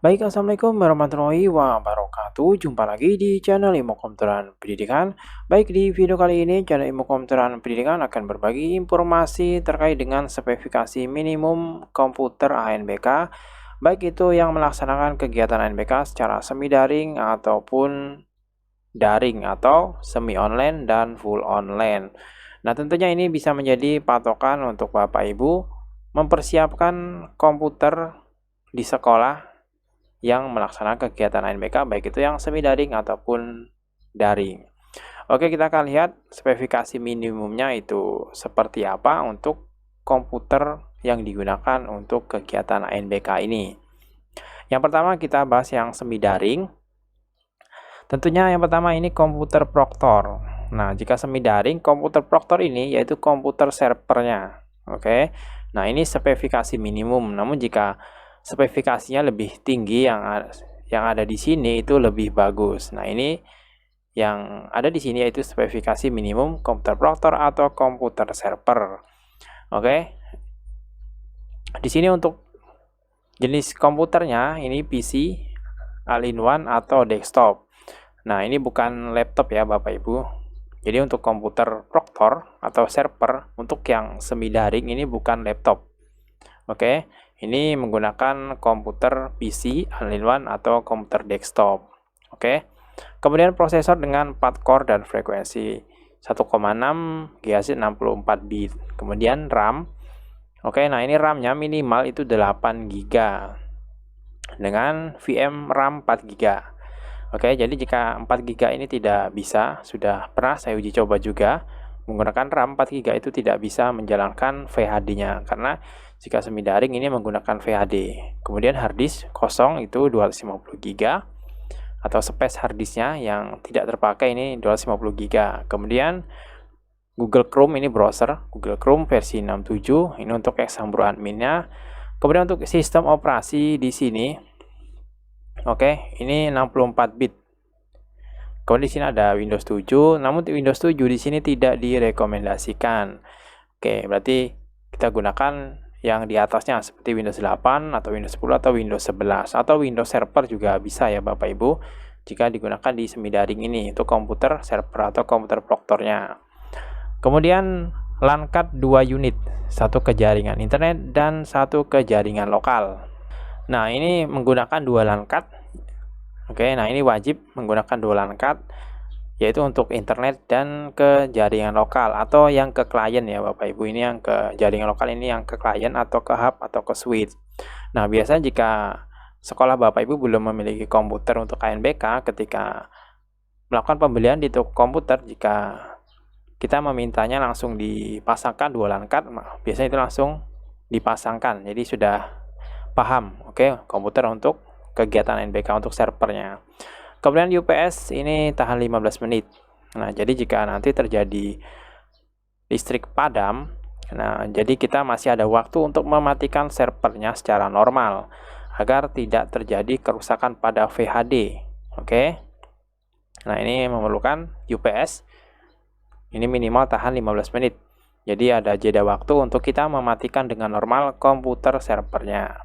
Baik, assalamualaikum warahmatullahi wabarakatuh. Jumpa lagi di channel Ilmu Komputeran Pendidikan. Baik, di video kali ini channel Ilmu Komputeran Pendidikan akan berbagi informasi terkait dengan spesifikasi minimum komputer ANBK, baik itu yang melaksanakan kegiatan ANBK secara semi daring ataupun daring atau semi online dan full online. Nah, tentunya ini bisa menjadi patokan untuk Bapak Ibu mempersiapkan komputer di sekolah yang melaksanakan kegiatan ANBK, baik itu yang semi daring ataupun daring. Oke, kita akan lihat spesifikasi minimumnya itu seperti apa untuk komputer yang digunakan untuk kegiatan ANBK ini. Yang pertama kita bahas yang semi daring. Tentunya yang pertama ini komputer proktor. Nah, jika semi daring, komputer proktor ini yaitu komputer servernya. Oke. Nah, ini spesifikasi minimum. Namun jika spesifikasinya lebih tinggi yang ada di sini itu lebih bagus. Nah, ini yang ada di sini yaitu spesifikasi minimum komputer proktor atau komputer server. Oke. Di sini untuk jenis komputernya ini PC, all-in-one atau desktop. Nah, ini bukan laptop ya Bapak Ibu. Jadi untuk komputer proktor atau server untuk yang semi daring ini bukan laptop. Oke. Ini menggunakan komputer PC, all-in-one atau komputer desktop. Oke. Kemudian prosesor dengan 4 core dan frekuensi 1,6 GHz 64 bit. Kemudian RAM. Oke, nah ini RAM-nya minimal itu 8 GB dengan VM RAM 4 GB. Oke, jadi jika 4 GB ini tidak bisa, sudah pernah saya uji coba juga, menggunakan RAM 4 GB itu tidak bisa menjalankan VHD-nya karena jika semi daring ini menggunakan VHD. Kemudian harddisk kosong itu 250 GB atau space harddisknya yang tidak terpakai ini 250 GB. Kemudian Google Chrome ini browser, Google Chrome versi 67 ini untuk example adminnya. Kemudian untuk sistem operasi di sini, oke, ini 64 bit. Kemudian di sini ada Windows 7, namun Windows 7 di sini tidak direkomendasikan. Oke, berarti kita gunakan yang di atasnya seperti Windows 8 atau Windows 10 atau Windows 11 atau Windows Server juga bisa ya Bapak Ibu jika digunakan di semi daring ini untuk komputer server atau komputer proktornya. Kemudian LAN card 2 unit, satu ke jaringan internet dan satu ke jaringan lokal. Nah, ini menggunakan 2 LAN card. Oke, nah ini wajib menggunakan 2 LAN card yaitu untuk internet dan ke jaringan lokal atau yang ke klien ya Bapak Ibu. Ini yang ke jaringan lokal, ini yang ke klien atau ke hub atau ke switch. Nah, biasanya jika sekolah Bapak Ibu belum memiliki komputer untuk ANBK, ketika melakukan pembelian di toko komputer, jika kita memintanya langsung dipasangkan 2 LAN card, biasanya itu langsung dipasangkan. Jadi sudah paham, oke, komputer untuk kegiatan ANBK untuk servernya. Kemudian UPS ini tahan 15 menit. Nah, jadi jika nanti terjadi listrik padam, nah jadi kita masih ada waktu untuk mematikan servernya secara normal agar tidak terjadi kerusakan pada VHD. Oke. Nah, ini memerlukan UPS. Ini minimal tahan 15 menit. Jadi ada jeda waktu untuk kita mematikan dengan normal komputer servernya.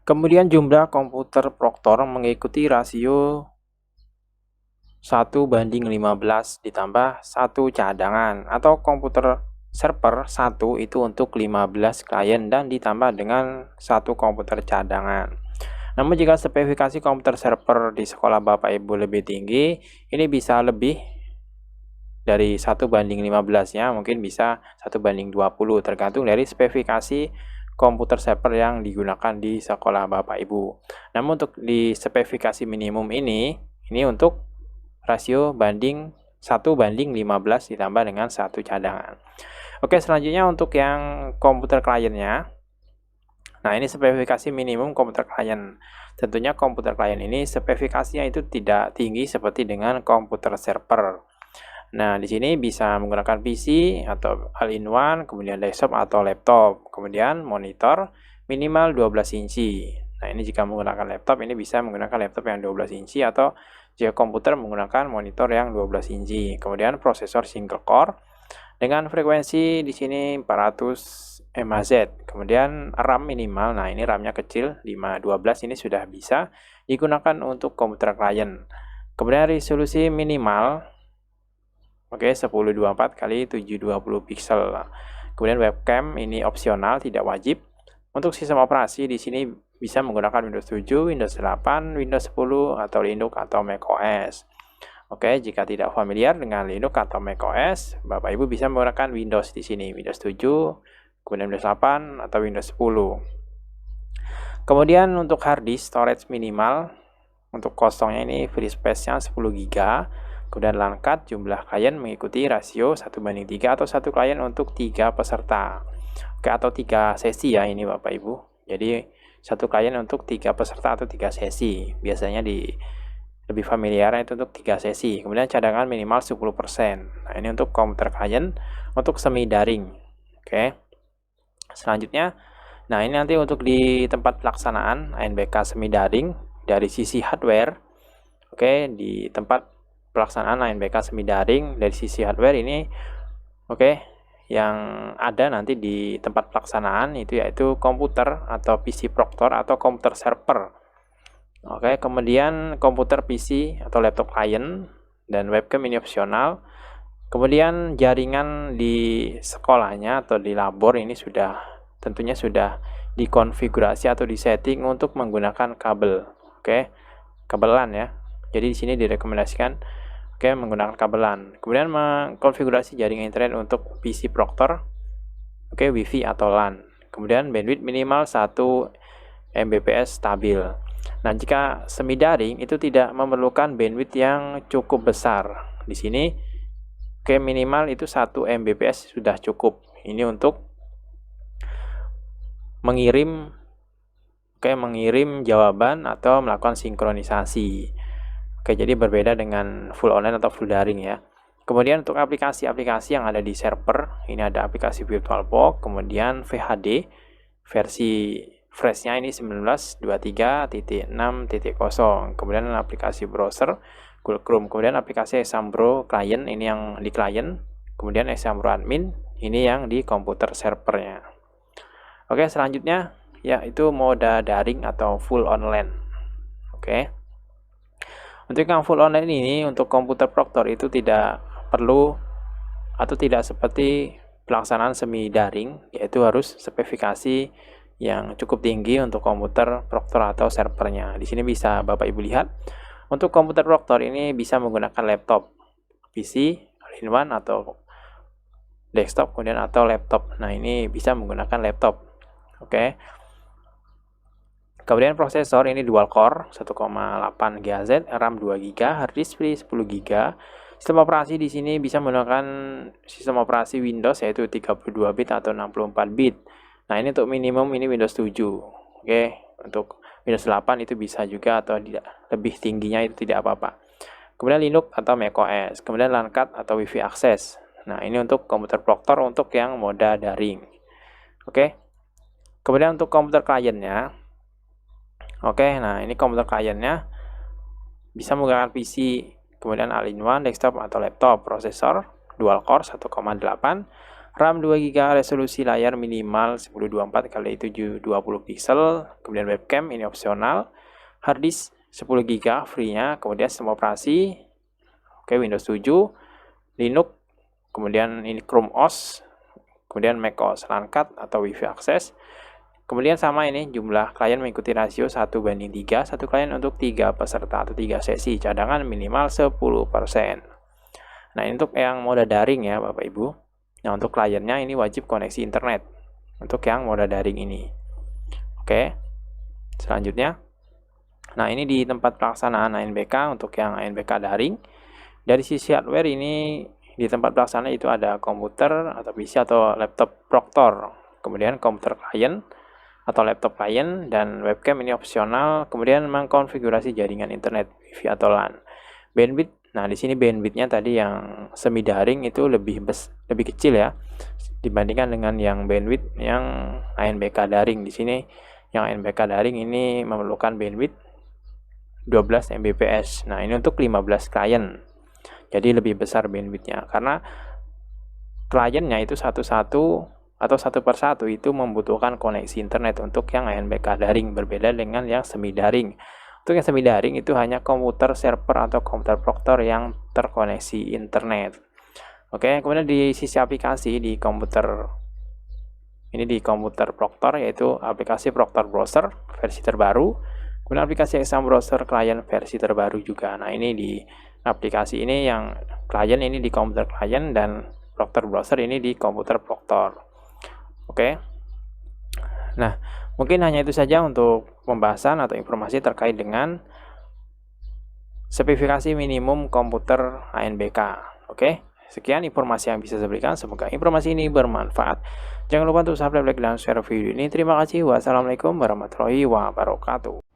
Kemudian jumlah komputer proktor mengikuti rasio 1:15 ditambah 1 cadangan atau komputer server 1 itu untuk 15 klien dan ditambah dengan 1 komputer cadangan. Namun jika spesifikasi komputer server di sekolah Bapak Ibu lebih tinggi, ini bisa lebih dari 1:15 ya, mungkin bisa 1:20 tergantung dari spesifikasi komputer server yang digunakan di sekolah Bapak Ibu. Namun untuk di spesifikasi minimum ini untuk rasio banding 1:15 ditambah dengan 1 cadangan. Oke, selanjutnya untuk yang komputer kliennya. Nah, ini spesifikasi minimum komputer klien. Tentunya komputer klien ini spesifikasinya itu tidak tinggi seperti dengan komputer server. Nah, di sini bisa menggunakan PC atau all-in-one, kemudian desktop atau laptop. Kemudian monitor minimal 12 inci. Nah, ini jika menggunakan laptop ini bisa menggunakan laptop yang 12 inci atau jika komputer menggunakan monitor yang 12 inci. Kemudian prosesor single core dengan frekuensi di sini 400 MHz. Kemudian RAM minimal, nah ini RAM-nya kecil, 512 ini sudah bisa digunakan untuk komputer klien. Kemudian resolusi minimal, oke, 1024 kali 720 pixel. Kemudian webcam ini opsional, tidak wajib. Untuk sistem operasi di sini bisa menggunakan Windows 7, Windows 8, Windows 10, atau Linux atau macOS. Oke, jika tidak familiar dengan Linux atau macOS, Bapak Ibu bisa menggunakan Windows di sini, Windows 7, kemudian Windows 8 atau Windows 10. Kemudian untuk hard disk storage minimal, untuk kosongnya ini free space-nya 10 GB. Kemudian LAN card jumlah klien mengikuti rasio 1:3 atau 1 klien untuk 3 peserta. Oke, atau 3 sesi ya ini Bapak Ibu. Jadi 1 klien untuk 3 peserta atau 3 sesi. Biasanya lebih familiar itu untuk 3 sesi. Kemudian cadangan minimal 10%. Nah, ini untuk komputer klien untuk semi daring. Oke. Selanjutnya, nah ini nanti untuk di tempat pelaksanaan ANBK semi daring dari sisi hardware. Oke, di tempat pelaksanaan ANBK semi daring dari sisi hardware ini yang ada nanti di tempat pelaksanaan itu yaitu komputer atau PC Proctor atau komputer server. Oke, kemudian komputer PC atau laptop klien dan webcam ini opsional. Kemudian jaringan di sekolahnya atau di labor ini tentunya sudah dikonfigurasi atau disetting untuk menggunakan kabel. Oke, kabelan ya. Jadi di sini direkomendasikan menggunakan kabelan. Kemudian mengkonfigurasi jaringan internet untuk PC Proctor. Wifi atau LAN. Kemudian bandwidth minimal 1 Mbps stabil. Nah, jika semi daring itu tidak memerlukan bandwidth yang cukup besar. Di sini minimal itu 1 Mbps sudah cukup. Ini untuk mengirim jawaban atau melakukan sinkronisasi. Jadi berbeda dengan full online atau full daring ya. Kemudian untuk aplikasi-aplikasi yang ada di server, ini ada aplikasi VirtualBox, kemudian VHD versi Fresh-nya ini 19.23.6.0, kemudian aplikasi browser Google Chrome, kemudian aplikasi Exambro Client ini yang di client, kemudian Exambro Admin ini yang di komputer servernya. Oke, selanjutnya yaitu mode daring atau full online. Oke. Untuk yang full online ini untuk komputer Proctor itu tidak perlu atau tidak seperti pelaksanaan semi daring, yaitu harus spesifikasi yang cukup tinggi untuk komputer Proctor atau servernya. Di sini bisa Bapak Ibu lihat. Untuk komputer Proctor ini bisa menggunakan laptop, PC, all-in-one atau desktop, kemudian atau laptop. Nah, ini bisa menggunakan laptop. Oke. Kemudian prosesor ini dual core 1,8 GHz, RAM 2 GB, hard disk free 10 GB. Sistem operasi di sini bisa menggunakan sistem operasi Windows yaitu 32 bit atau 64 bit. Nah, ini untuk minimum ini Windows 7. Oke, untuk Windows 8 itu bisa juga atau tidak, lebih tingginya itu tidak apa-apa. Kemudian Linux atau macOS, kemudian LAN card atau Wi-Fi akses. Nah, ini untuk komputer Proctor untuk yang mode daring. Oke. Kemudian untuk komputer kliennya. Oke, nah ini komputer kliennya bisa menggunakan PC, kemudian all-in-one, desktop atau laptop, prosesor dual core 1,8, RAM 2 GB, resolusi layar minimal 1024 x 720 pixel, kemudian webcam ini opsional, hard disk 10 GB free-nya, kemudian sistem operasi Windows 7, Linux, kemudian ini Chrome OS, kemudian macOS, LAN card atau Wi-Fi akses. Kemudian sama ini jumlah klien mengikuti rasio 1:3, 1 klien untuk 3 peserta atau 3 sesi, cadangan minimal 10%. Nah, ini untuk yang mode daring ya Bapak Ibu. Nah, untuk kliennya ini wajib koneksi internet untuk yang mode daring ini. Oke. Selanjutnya, nah ini di tempat pelaksanaan ANBK untuk yang ANBK daring. Dari sisi hardware ini di tempat pelaksanaan itu ada komputer atau PC atau laptop Proctor, kemudian komputer klien atau laptop klien, dan webcam ini opsional, kemudian mengkonfigurasi jaringan internet Wi-Fi atau LAN. Bandwidth, nah di sini bandwidthnya tadi yang semi daring itu lebih kecil ya dibandingkan dengan yang bandwidth yang ANBK daring. Di sini yang ANBK daring ini memerlukan bandwidth 12 Mbps. Nah, ini untuk 15 klien. Jadi lebih besar bandwidthnya karena kliennya itu satu-satu atau satu persatu itu membutuhkan koneksi internet untuk yang ANBK daring, berbeda dengan yang semi daring. Untuk yang semi daring itu hanya komputer server atau komputer proktor yang terkoneksi internet. Oke, kemudian di sisi aplikasi di komputer proktor, yaitu aplikasi Proctor Browser versi terbaru, kemudian aplikasi Exam Browser Client versi terbaru juga. Nah, ini di aplikasi ini yang client ini di komputer client dan Proctor Browser ini di komputer proktor. Oke. Nah, mungkin hanya itu saja untuk pembahasan atau informasi terkait dengan spesifikasi minimum komputer ANBK. Oke. Sekian informasi yang bisa saya berikan. Semoga informasi ini bermanfaat. Jangan lupa untuk subscribe, like, dan share video ini. Terima kasih. Wassalamualaikum warahmatullahi wabarakatuh.